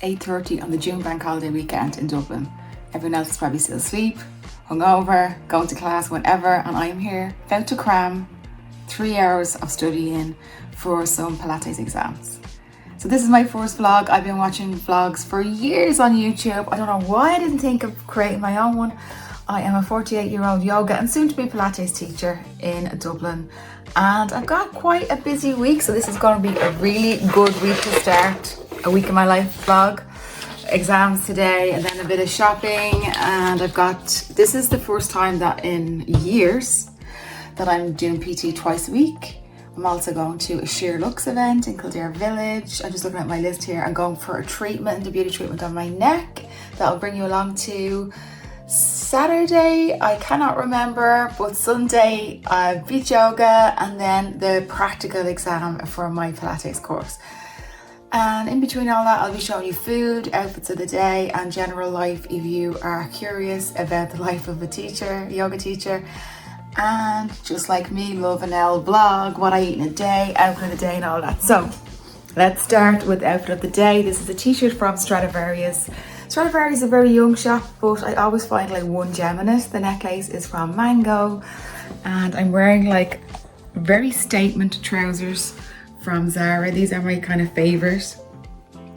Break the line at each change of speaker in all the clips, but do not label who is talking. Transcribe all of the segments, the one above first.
8:30 on the June bank holiday weekend in Dublin. Everyone else is probably still asleep, hungover, going to class, whatever, and I'm here about to cram 3 hours of studying for some Pilates exams. So this is my first vlog. I've been watching vlogs for years on YouTube. I don't know why I didn't think of creating my own one. I am a 48-year-old yoga and soon to be Pilates teacher in Dublin. And I've got quite a busy week, so this is going to be a really good week to start a week in my life vlog. Exams today and then a bit of shopping, and this is the first time that in years that I'm doing PT twice a week. I'm also going to a Sheer Looks event in Kildare village. I'm just looking at my list here. I'm going for a treatment, a beauty treatment on my neck that I'll bring you along to. Saturday, I cannot remember, but Sunday, beach yoga, and then the practical exam for my Pilates course. And in between all that, I'll be showing you food, outfits of the day, and general life if you are curious about the life of a teacher, yoga teacher. And just like me, love an L vlog, what I eat in a day, outfit of the day, and all that. So let's start with outfit of the day. This is a t-shirt from Stradivarius. Stradivarius is a very young shop, but I always find like one gem in it. The necklace is from Mango, and I'm wearing like very statement trousers from Zara. These are my kind of favorite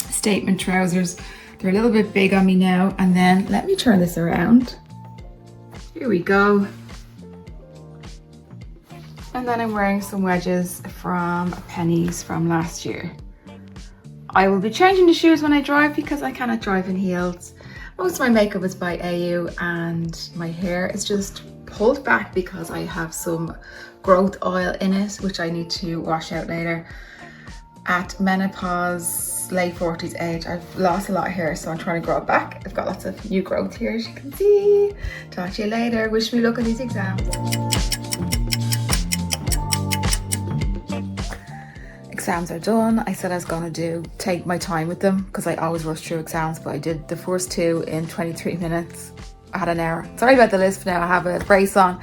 statement trousers. They're a little bit big on me now. And then let me turn this around. Here we go. And then I'm wearing some wedges from Pennies from last year. I will be changing the shoes when I drive because I cannot drive in heels. Most of my makeup is by AU and my hair is just pulled back because I have some growth oil in it, which I need to wash out later. At menopause, late 40s age, I've lost a lot of hair, so I'm trying to grow it back. I've got lots of new growth here, as you can see. Talk to you later. Wish me luck on these exams. Exams are done. I said I was going to take my time with them because I always rush through exams, but I did the first two in 23 minutes. I had an hour. Sorry about the lisp now, I have a brace on.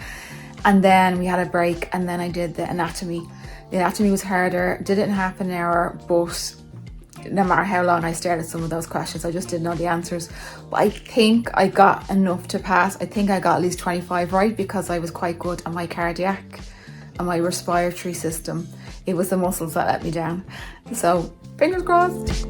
And then we had a break, and then I did the anatomy. The anatomy was harder, did it in half an hour, but no matter how long I stared at some of those questions, I just didn't know the answers. But I think I got enough to pass. I think I got at least 25 right because I was quite good on my cardiac and my respiratory system. It was the muscles that let me down. So fingers crossed.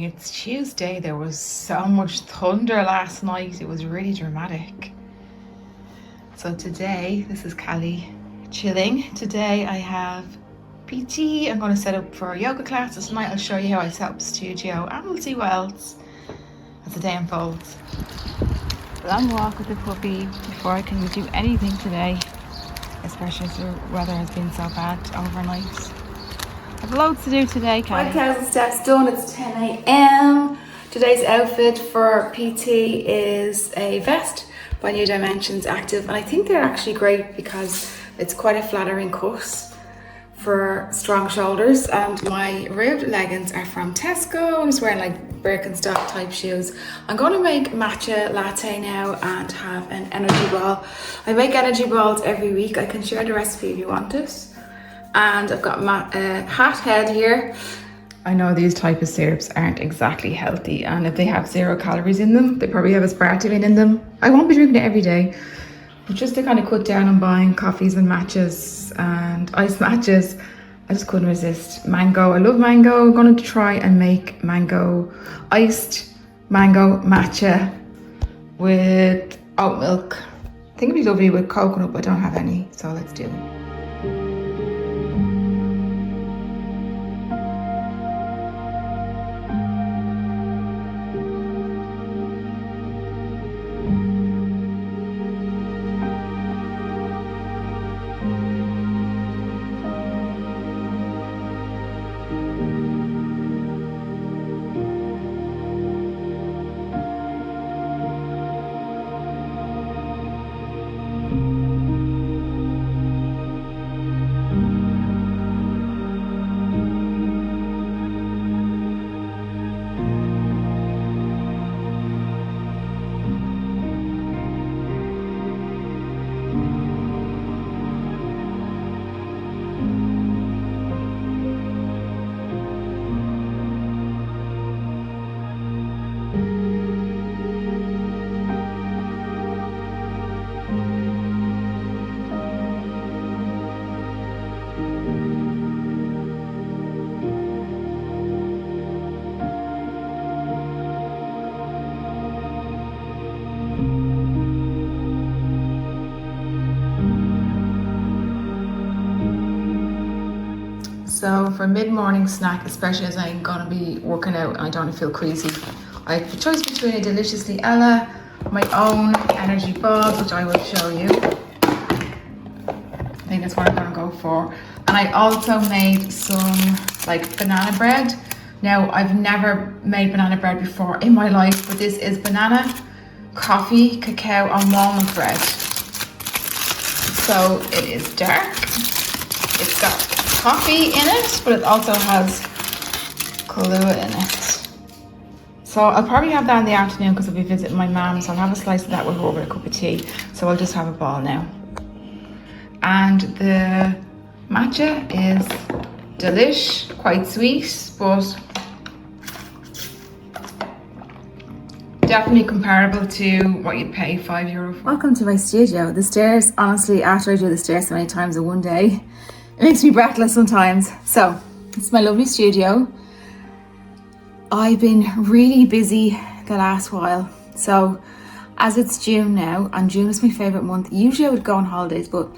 It's Tuesday. There was so much thunder last night. It was really dramatic. So today, this is Callie chilling. Today I have PT. I'm going to set up for a yoga class. This night I'll show you how I set up the studio, and we'll see what else as the day unfolds. Long walk with the puppy before I can do anything today, especially as the weather has been so bad overnight. I have loads to do today, Callie. 5,000 steps done. It's 10 a.m. Today's outfit for PT is a vest by New Dimensions Active, and I think they're actually great because it's quite a flattering cut for strong shoulders. And my ribbed leggings are from Tesco. I'm just wearing like Birkenstock type shoes. I'm going to make matcha latte now and have an energy ball. I make energy balls every week. I can share the recipe if you want it. And I've got my hat head here. I know these type of syrups aren't exactly healthy, and if they have 0 calories in them, they probably have aspartame in them. I won't be drinking it every day, but just to kind of cut down on buying coffees and matchas and iced matchas, I just couldn't resist. Mango, I love mango. I'm going to try and make iced mango matcha with oat milk. I think it'd be lovely with coconut, but I don't have any, so let's do it. So for mid-morning snack, especially as I'm gonna be working out and I don't feel crazy, I have a choice between a Deliciously Ella, my own energy balls, which I will show you. I think that's what I'm gonna go for. And I also made some like banana bread. Now, I've never made banana bread before in my life, but this is banana, coffee, cacao, and walnut bread. So it is dark. It's got coffee in it, but it also has Kahlua in it. So I'll probably have that in the afternoon because I'll be visiting my mum, so I'll have a slice of that with her over a cup of tea. So I'll just have a ball now. And the matcha is delish, quite sweet, but definitely comparable to what you'd pay €5 for. Welcome to my studio. The stairs, honestly, after I do the stairs so many times in one day, it makes me breathless sometimes. So, it's my lovely studio. I've been really busy the last while. So, as it's June now, and June is my favourite month, usually I would go on holidays, but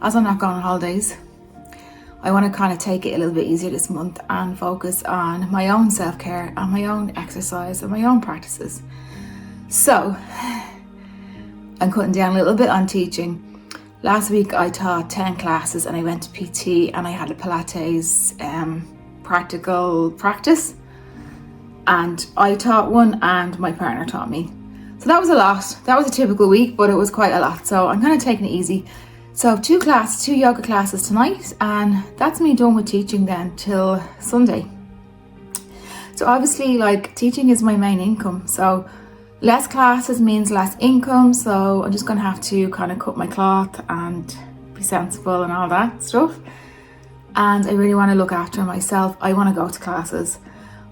as I'm not going on holidays, I want to kind of take it a little bit easier this month and focus on my own self-care and my own exercise and my own practices. So, I'm cutting down a little bit on teaching. Last week I taught 10 classes and I went to PT and I had a Pilates practical practice. And I taught one and my partner taught me. So that was a lot. That was a typical week, but it was quite a lot. So I'm kind of taking it easy. So 2 yoga classes tonight, and that's me done with teaching then till Sunday. So obviously, like, teaching is my main income. So less classes means less income. So I'm just going to have to kind of cut my cloth and be sensible and all that stuff. And I really want to look after myself. I want to go to classes.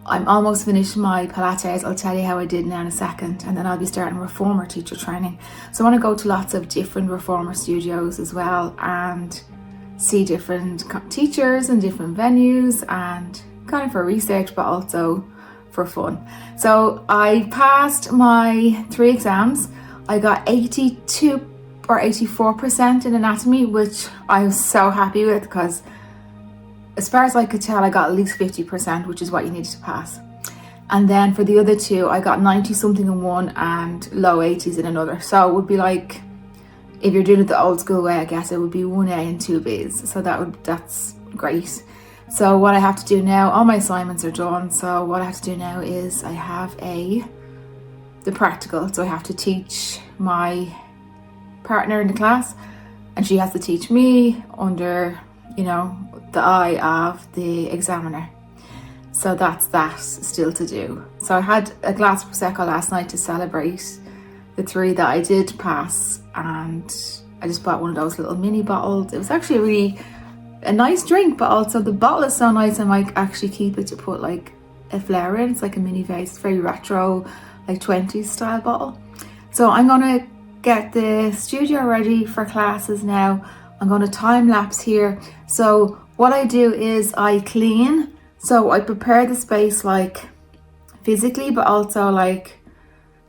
I'm almost finished my Pilates. I'll tell you how I did now in a second. And then I'll be starting reformer teacher training. So I want to go to lots of different reformer studios as well and see different teachers and different venues and kind of for research, but also for fun. So I passed my 3 exams. I got 82 or 84% in anatomy, which I was so happy with because as far as I could tell, I got at least 50%, which is what you needed to pass. And then for the other 2, I got 90 something in one and low 80s in another. So it would be like, if you're doing it the old school way, I guess it would be 1A and 2 Bs. So that's great. So what I have to do now, all my assignments are done. So what I have to do now is I have the practical. So I have to teach my partner in the class and she has to teach me under, the eye of the examiner. So that's that still to do. So I had a glass of Prosecco last night to celebrate the 3 that I did pass, and I just bought one of those little mini bottles. It was actually really a nice drink, but also the bottle is so nice I might actually keep it to put like a flower in. It's like a mini vase, it's very retro, like 20s style bottle. So I'm gonna get the studio ready for classes now. I'm gonna time lapse here. So what I do is I clean. So I prepare the space like physically, but also like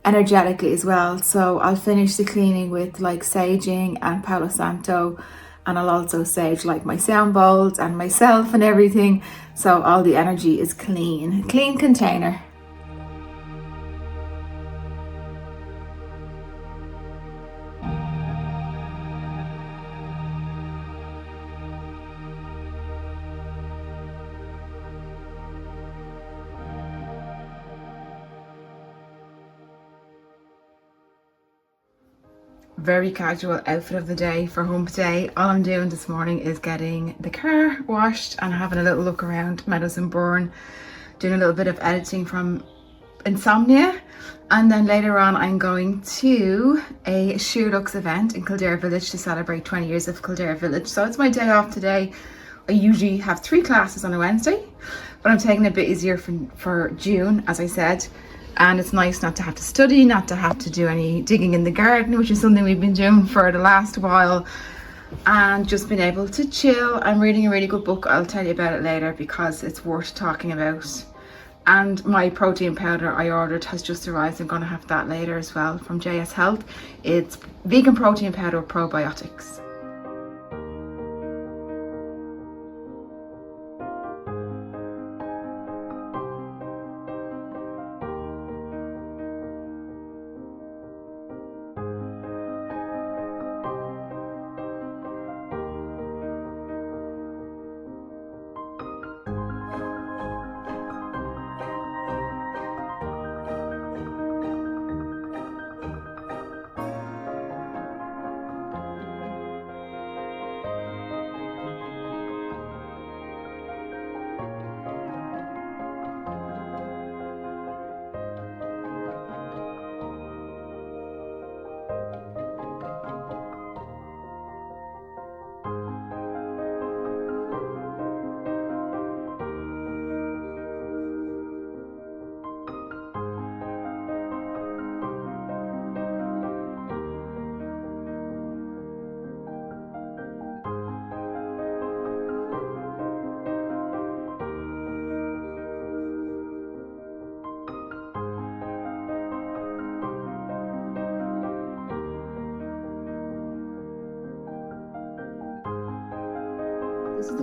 energetically as well. So I'll finish the cleaning with like saging and Palo Santo, and I'll also sage like my sound bowls and myself and everything. So all the energy is clean container. Very casual outfit of the day for hump day. All I'm doing this morning is getting the car washed and having a little look around Meadows and Bourne, doing a little bit of editing from Insomnia, and then later on I'm going to a Shoe Lux event in Kildare Village to celebrate 20 years of Kildare Village. So it's my day off today. I usually have 3 classes on a Wednesday, but I'm taking it a bit easier for June, as I said. And it's nice not to have to study, not to have to do any digging in the garden, which is something we've been doing for the last while, and just been able to chill. I'm reading a really good book. I'll tell you about it later because it's worth talking about. And my protein powder I ordered has just arrived. I'm going to have that later as well from JS Health. It's vegan protein powder with probiotics.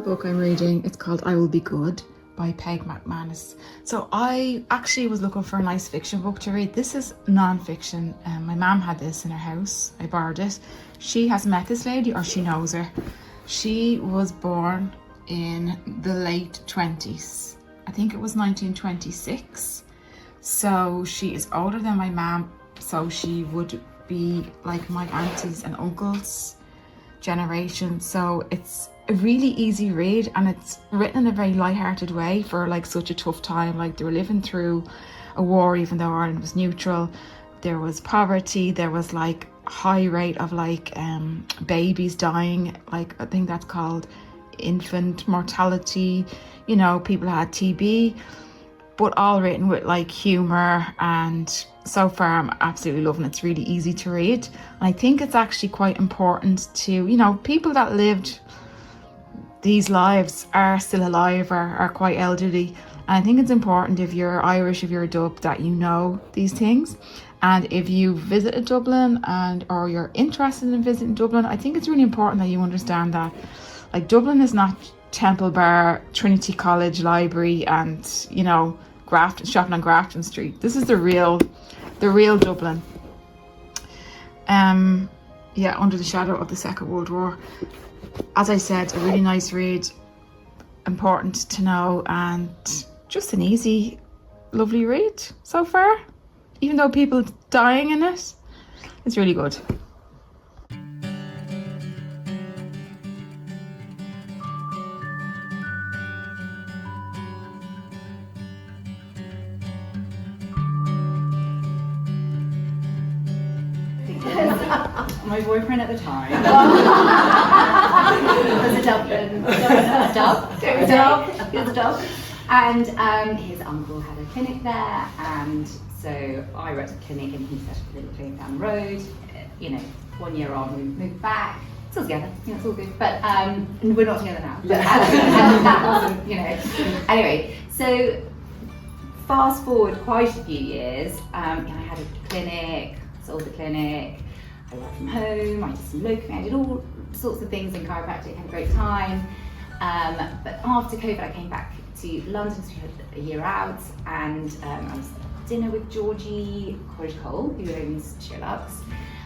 the book I'm reading. It's called I Will Be Good by Peg McManus. So I actually was looking for a nice fiction book to read. This is non-fiction. My mum had this in her house. I borrowed it. She has met this lady, or she knows her. She was born in the late 20s. I think it was 1926. So she is older than my mum. So she would be like my aunties and uncles generation. So it's a really easy read, and it's written in a very light-hearted way for like such a tough time. Like, they were living through a war, even though Ireland was neutral. There was poverty, there was like high rate of like babies dying, like I think that's called infant mortality. You know, people had TB, but all written with like humor, and so far I'm absolutely loving it. It's really easy to read. And I think it's actually quite important to, you know, people that lived these lives are still alive or are quite elderly. And I think it's important, if you're Irish, if you're a Dub, that you know these things. And if you visited Dublin or you're interested in visiting Dublin, I think it's really important that you understand that like Dublin is not Temple Bar, Trinity College Library, and, you know, shopping on Grafton Street. This is the real Dublin. Yeah, under the shadow of the Second World War. As I said, a really nice read, important to know, and just an easy, lovely read so far. Even though people dying in it, it's really good.
My boyfriend at the time was a Dublin. He was a dog. And his uncle had a clinic there, and so I worked at the clinic and he set up a little clinic down the road. You know, 1 year on, we moved back. Still together, you know, it's all good. But and we're not together now. But and that wasn't, you know. Anyway, so fast forward quite a few years. I had a clinic, sold the clinic. I worked from home, I did some locum, I did all sorts of things in chiropractic, had a great time. But after COVID, I came back to London, so we had a year out, and I was at dinner with Georgie Cole, who owns Sherlock's.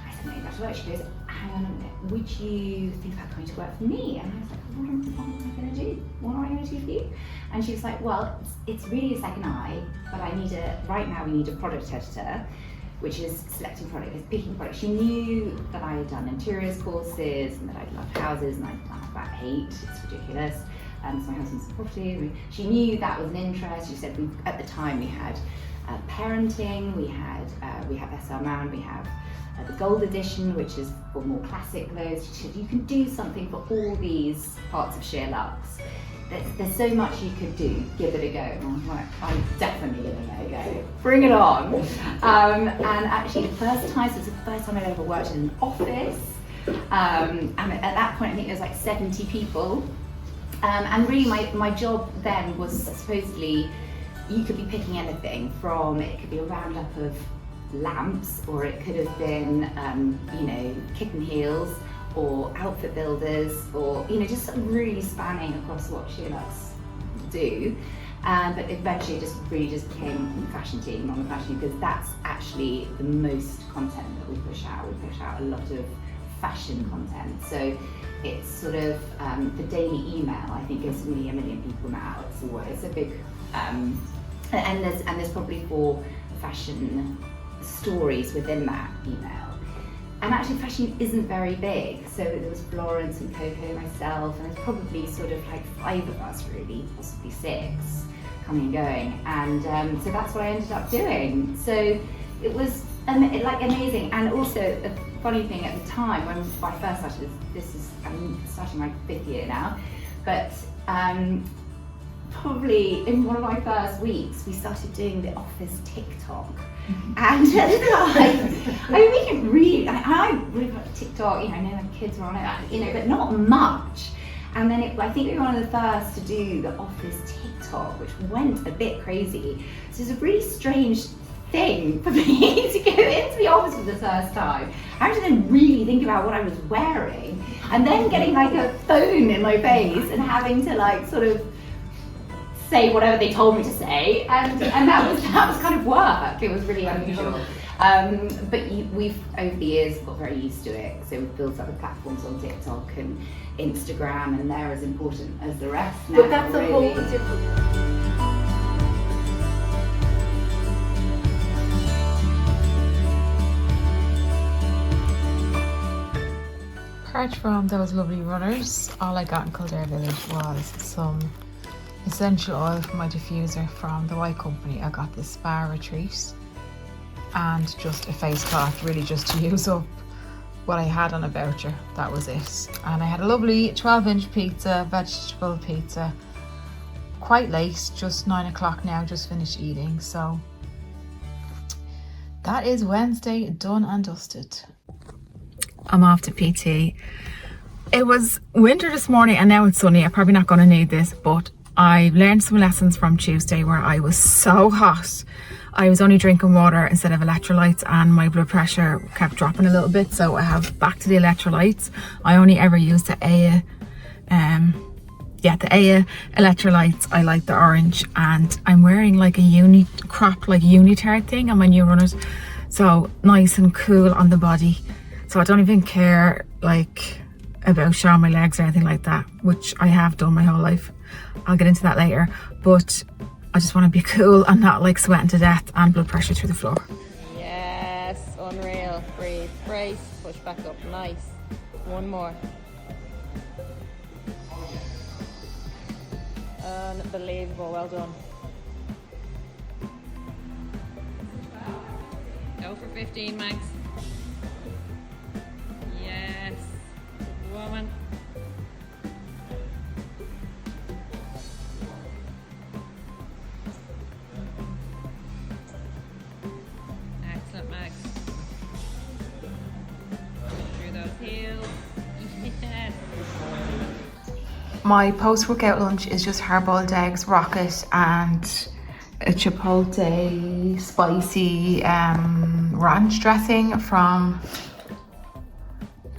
I said, no, that's right. She goes, hang on a minute, would you think about coming to work for me? And I was like, what am I going to do? What am I going to do for you? And she was like, well, it's really a second eye, but right now we need a product editor, which is selecting product, is picking product. She knew that I had done interiors courses and that I'd loved houses, and I'd done about 8, it's ridiculous. So my husband's property. She knew that was an interest. She said, at the time we had parenting, we have SL Man, we have the gold edition, which is for more classic clothes. She said, you can do something for all these parts of Sheer Luxe. There's so much you could do, give it a go. And I'm like, I'm definitely giving it a go. Bring it on. And actually the first time, so it was the first time I'd ever worked in an office. And at that point, I think there was like 70 people. And really my job then was supposedly, you could be picking anything from, it could be a roundup of lamps, or it could have been, you know, kitten heels, or outfit builders, or, you know, just really spanning across what Sheer Luxe do. But eventually it just became fashion team on the fashion, because that's actually the most content that we push out. We push out a lot of fashion content. So it's sort of the daily email, I think, gives me 1 million people now. It's a big, and there's probably 4 fashion stories within that email. And actually fashion isn't very big, so there was Florence and Coco, myself, and there's probably sort of like 5 of us really, possibly 6, coming and going, and so that's what I ended up doing. So it was like amazing. And also a funny thing at the time when I first started, I'm starting my 5th year now, but probably in one of my first weeks we started doing the office TikTok. And I mean, we can really, I really got TikTok, you know, I know my kids were on it, you know, but not much. And then I think we were one of the first to do the office TikTok, which went a bit crazy. So it's a really strange thing for me to go into the office for the first time, having to then really think about what I was wearing, and then getting like a phone in my face and having to like sort of say whatever they told me to say, and that was kind of work. It was really unusual. But we've over the years got very used to it, so we've built up the platforms on TikTok and Instagram, and they're as important as the rest now.
But that's a whole different.
Apart from those lovely runners, all I got in Kildare Village was some essential oil for my diffuser from the White Company. I got the Spa Retreat and just a face cloth, really just to use up what I had on a voucher. That was it. And I had a lovely 12-inch pizza, vegetable pizza, quite late, just 9 o'clock now, just finished eating. So that is Wednesday done and dusted. I'm off to PT. It was winter this morning and now it's sunny. I'm probably not going to need this, but I learned some lessons from Tuesday where I was so hot. I was only drinking water instead of electrolytes, and my blood pressure kept dropping a little bit, so I have back to the electrolytes. I only ever use the Aya, the Aya electrolytes. I like the orange, and I'm wearing like a unitard thing on my new runners, so nice and cool on the body. So I don't even care like about showing my legs or anything like that, which I have done my whole life. I'll get into that later, but I just want to be cool and not like sweating to death and blood pressure through the floor.
Yes, unreal. Breathe, brace, push back up. Nice. One more. Unbelievable. Well done. Go for 15, Max. Yes. Good woman. Excellent, Max. Through those heels. Yes.
My post-workout lunch is just hard-boiled eggs, rocket, and a chipotle spicy ranch dressing from,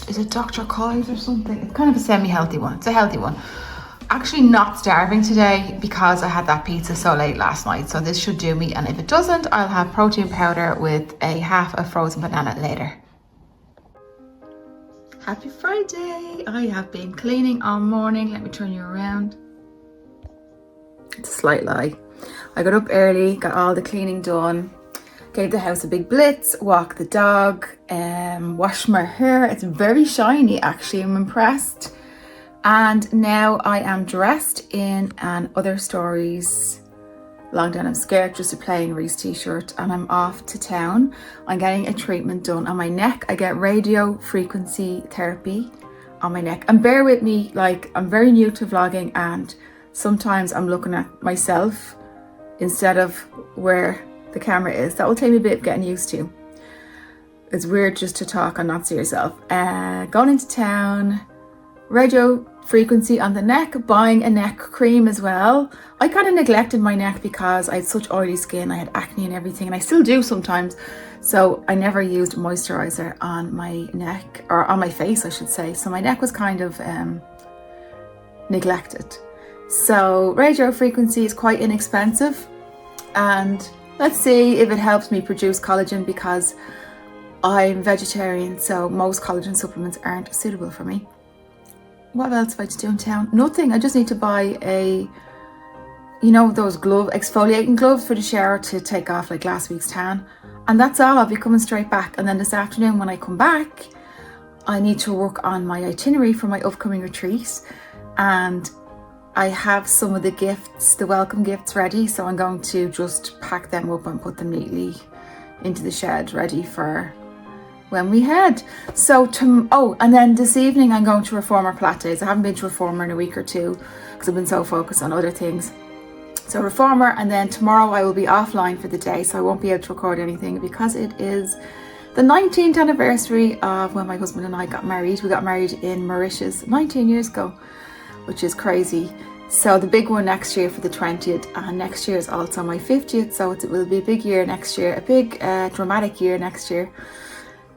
is it Dr. Kai's or something? It's kind of a semi-healthy one. It's a healthy one. Actually not starving today because I had that pizza so late last night, so this should do me, and if it doesn't, I'll have protein powder with a half a frozen banana later. Happy Friday! I have been cleaning all morning. Let me turn you around. It's a slight lie. I got up early, got all the cleaning done, gave the house a big blitz, walked the dog, washed my hair. It's very shiny actually, I'm impressed. And now I am dressed in an Other Stories long denim skirt, just a plain Reese t-shirt, and I'm off to town. I'm getting a treatment done on my neck. I get radio frequency therapy on my neck. And bear with me, like I'm very new to vlogging and sometimes I'm looking at myself instead of where the camera is. That will take me a bit of getting used to. It's weird just to talk and not see yourself. Going into town, radio frequency on the neck, buying a neck cream as well. I kind of neglected my neck because I had such oily skin. I had acne and everything, and I still do sometimes. So I never used moisturizer on my neck, or on my face I should say. So my neck was kind of neglected. So radio frequency is quite inexpensive, and let's see if it helps me produce collagen because I'm vegetarian, so most collagen supplements aren't suitable for me. What else have I to do in town? Nothing. I just need to buy a, you know, those exfoliating gloves for the shower to take off like last week's tan. And that's all. I'll be coming straight back. And then this afternoon when I come back, I need to work on my itinerary for my upcoming retreat. And I have some of the gifts, the welcome gifts ready. So I'm going to just pack them up and put them neatly into the shed ready for when we head. So and then this evening I'm going to Reformer Pilates. I haven't been to Reformer in a week or two because I've been so focused on other things. So Reformer, and then tomorrow I will be offline for the day, so I won't be able to record anything because it is the 19th anniversary of when my husband and I got married. We got married in Mauritius 19 years ago, which is crazy. So the big one next year for the 20th, and next year is also my 50th, so it will be a big year next year, a big dramatic year next year.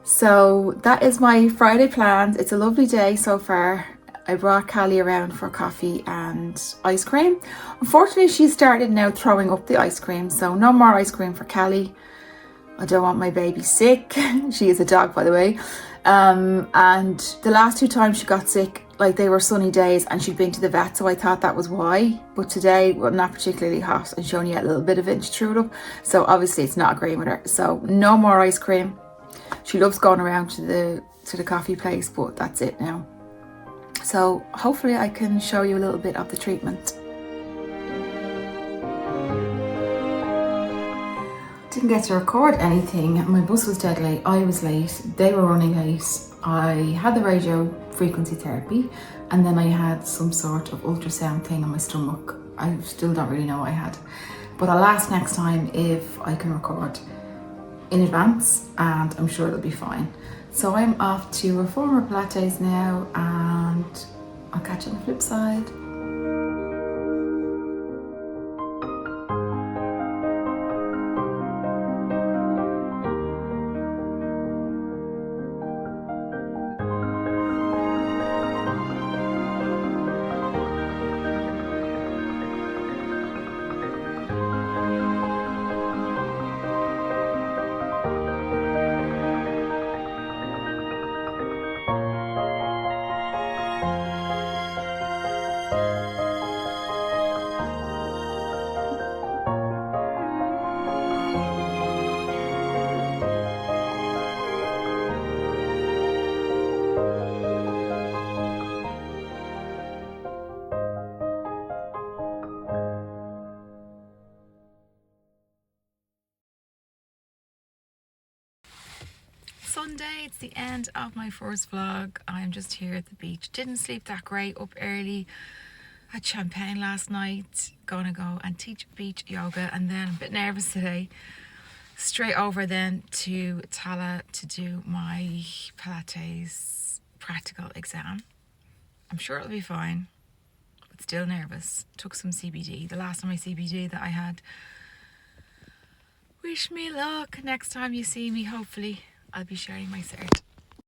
So that is my Friday plans. It's a lovely day so far. I brought Callie around for coffee and ice cream. Unfortunately, she started now throwing up the ice cream, so no more ice cream for Callie. I don't want my baby sick. She is a dog, by the way. And the last 2 times she got sick, like they were sunny days and she'd been to the vet, so I thought that was why. But today, well, not particularly hot, and she only had a little bit of it and she threw it up. So obviously it's not agreeing with her. So no more ice cream. She loves going around to the coffee place, but that's it now. So hopefully I can show you a little bit of the treatment. Didn't get to record anything. My bus was dead late. I was late. They were running late. I had the radio frequency therapy, and then I had some sort of ultrasound thing on my stomach. I still don't really know what I had, but I'll ask next time if I can record in advance, and I'm sure it'll be fine. So I'm off to Reformer Pilates now, and I'll catch you on the flip side. Sunday, it's the end of my first vlog. I'm just here at the beach. Didn't sleep that great, up early, had champagne last night, gonna go and teach beach yoga, and then I'm a bit nervous today. Straight over then to Tala to do my Pilates practical exam. I'm sure it'll be fine, but still nervous. Took some CBD, the last time I CBD that I had. Wish me luck. Next time you see me, hopefully I'll be sharing my cert.